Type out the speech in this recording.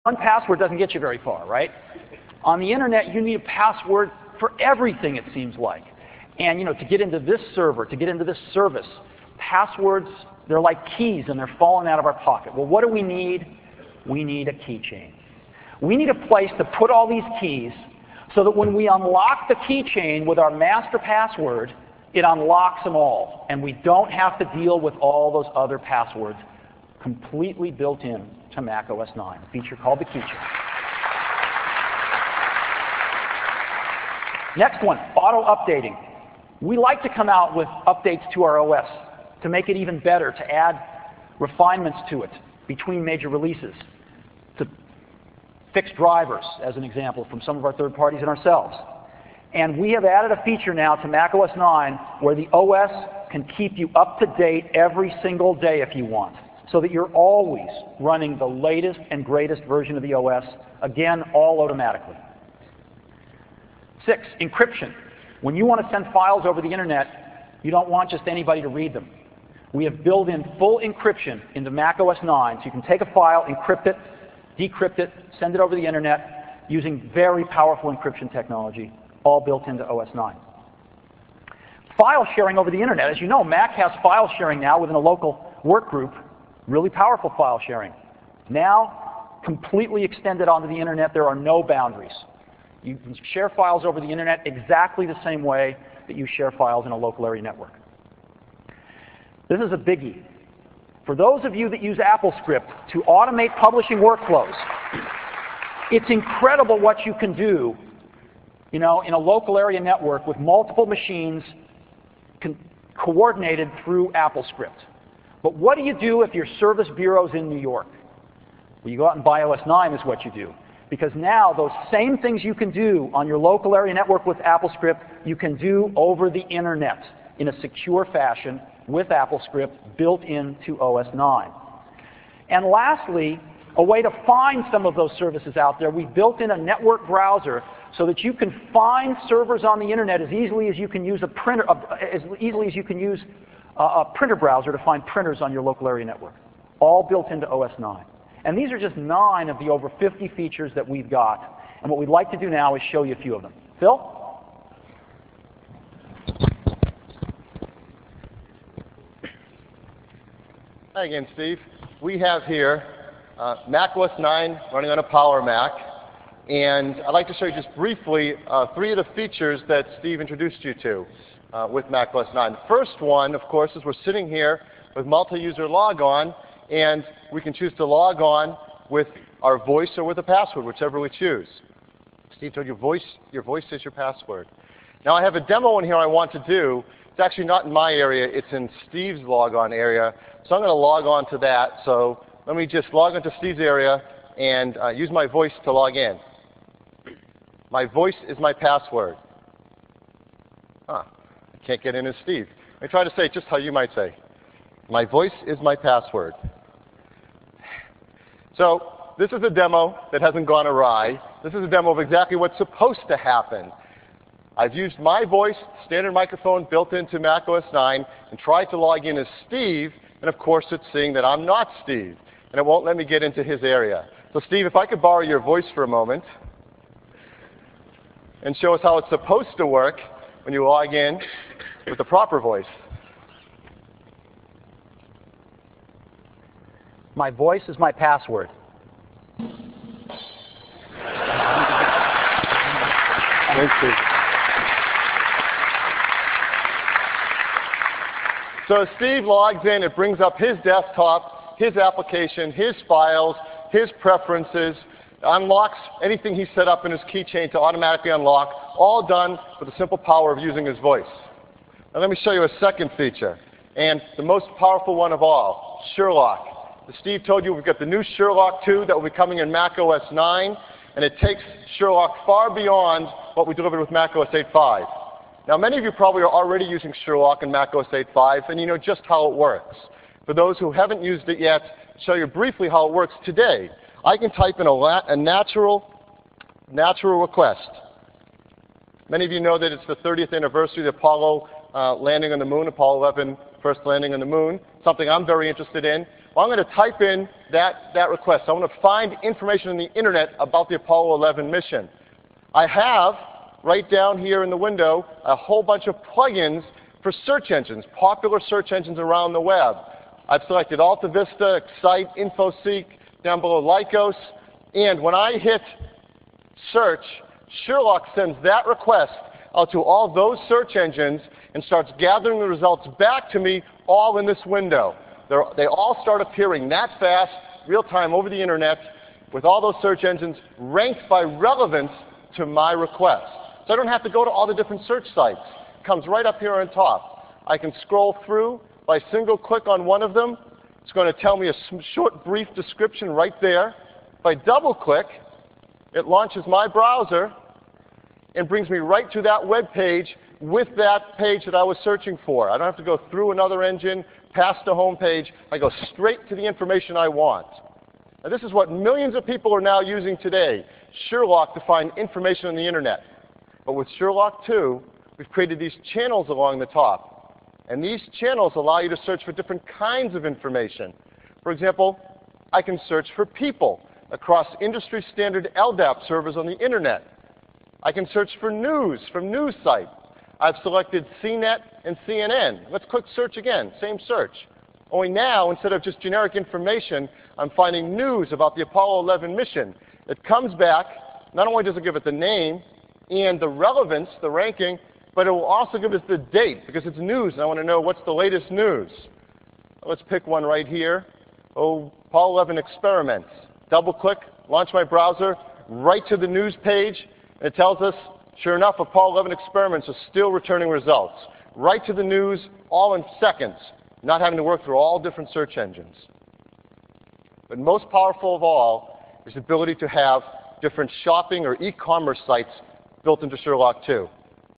one password doesn't get you very far, right? On the internet, you need a password for everything, it seems like. And to get into this server, to get into this service, passwords, they're like keys and they're falling out of our pocket. Well, what do we need? We need a keychain. We need a place to put all these keys so that when we unlock the keychain with our master password, it unlocks them all. And we don't have to deal with all those other passwords, completely built in to Mac OS 9, a feature called the keychain. Next one, auto-updating. We like to come out with updates to our OS to make it even better, to add refinements to it between major releases, to fix drivers, as an example, from some of our third parties and ourselves. And we have added a feature now to Mac OS 9 where the OS can keep you up to date every single day if you want, so that you're always running the latest and greatest version of the OS, again, all automatically. 6, encryption. When you want to send files over the internet, you don't want just anybody to read them. We have built in full encryption into Mac OS 9, so you can take a file, encrypt it, decrypt it, send it over the internet using very powerful encryption technology, all built into OS 9. File sharing over the internet. As you know, Mac has file sharing now within a local work group, really powerful file sharing. Now, completely extended onto the internet, there are no boundaries. You can share files over the internet exactly the same way that you share files in a local area network. This is a biggie. For those of you that use AppleScript to automate publishing workflows, it's incredible what you can do in a local area network with multiple machines coordinated through AppleScript. But what do you do if your service bureau's in New York? Well, you go out and buy OS 9 is what you do. Because now those same things you can do on your local area network with AppleScript, you can do over the internet in a secure fashion with AppleScript built into OS 9. And lastly, a way to find some of those services out there, we've built in a network browser so that you can find servers on the internet as easily as you can use a printer browser to find printers on your local area network, all built into OS 9. And these are just 9 of the over 50 features that we've got. And what we'd like to do now is show you a few of them. Phil? Hi again, Steve. We have here Mac OS 9 running on a Power Mac. And I'd like to show you just briefly 3 of the features that Steve introduced you to with Mac OS 9. The first one, of course, is we're sitting here with multi-user logon, and we can choose to log on with our voice or with a password, whichever we choose. Steve told you your voice is your password. Now I have a demo in here I want to do. It's actually not in my area, it's in Steve's logon area. So I'm going to log on to that. So let me just log into Steve's area and use my voice to log in. My voice is my password. I can't get in as Steve. Let me try to say it just how you might say. My voice is my password. So this is a demo that hasn't gone awry. This is a demo of exactly what's supposed to happen. I've used my voice, standard microphone built into Mac OS 9, and tried to log in as Steve, and of course it's seeing that I'm not Steve, and it won't let me get into his area. So Steve, if I could borrow your voice for a moment and show us how it's supposed to work when you log in with the proper voice. My voice is my password. Thanks, Steve. So as Steve logs in, it brings up his desktop, his application, his files, his preferences, unlocks anything he set up in his keychain to automatically unlock, all done with the simple power of using his voice. Now let me show you a second feature, and the most powerful one of all, Sherlock. As Steve told you, we've got the new Sherlock 2 that will be coming in Mac OS 9, and it takes Sherlock far beyond what we delivered with Mac OS 8.5. Now, many of you probably are already using Sherlock in Mac OS 8.5, and you know just how it works. For those who haven't used it yet, I'll show you briefly how it works today. I can type in a natural request. Many of you know that it's the 30th anniversary of the Apollo landing on the moon, Apollo 11 first landing on the moon, something I'm very interested in. Well, I'm going to type in that request. I want to find information on the internet about the Apollo 11 mission. I have, right down here in the window, a whole bunch of plugins for search engines, popular search engines around the web. I've selected AltaVista, Excite, InfoSeek, down below Lycos, and when I hit search, Sherlock sends that request out to all those search engines and starts gathering the results back to me all in this window. They all start appearing that fast, real time over the internet, with all those search engines ranked by relevance to my request. So I don't have to go to all the different search sites. It comes right up here on top. I can scroll through by single click on one of them. It's going to tell me a short, brief description right there. If I double click, it launches my browser and brings me right to that web page with that page that I was searching for. I don't have to go through another engine, past the home page. I go straight to the information I want. Now, this is what millions of people are now using today, Sherlock, to find information on the internet. But with Sherlock 2, we've created these channels along the top. And these channels allow you to search for different kinds of information. For example, I can search for people across industry standard LDAP servers on the internet. I can search for news from news sites. I've selected CNET and CNN. Let's click search again, same search. Only now, instead of just generic information, I'm finding news about the Apollo 11 mission. It comes back, not only does it give it the name and the relevance, the ranking, but it will also give us the date because it's news and I want to know what's the latest news. Let's pick one right here. Oh, Apollo 11 experiments. Double click, launch my browser, right to the news page. And it tells us, sure enough, Apollo 11 experiments are still returning results. Right to the news, all in seconds, not having to work through all different search engines. But most powerful of all is the ability to have different shopping or e-commerce sites built into Sherlock 2.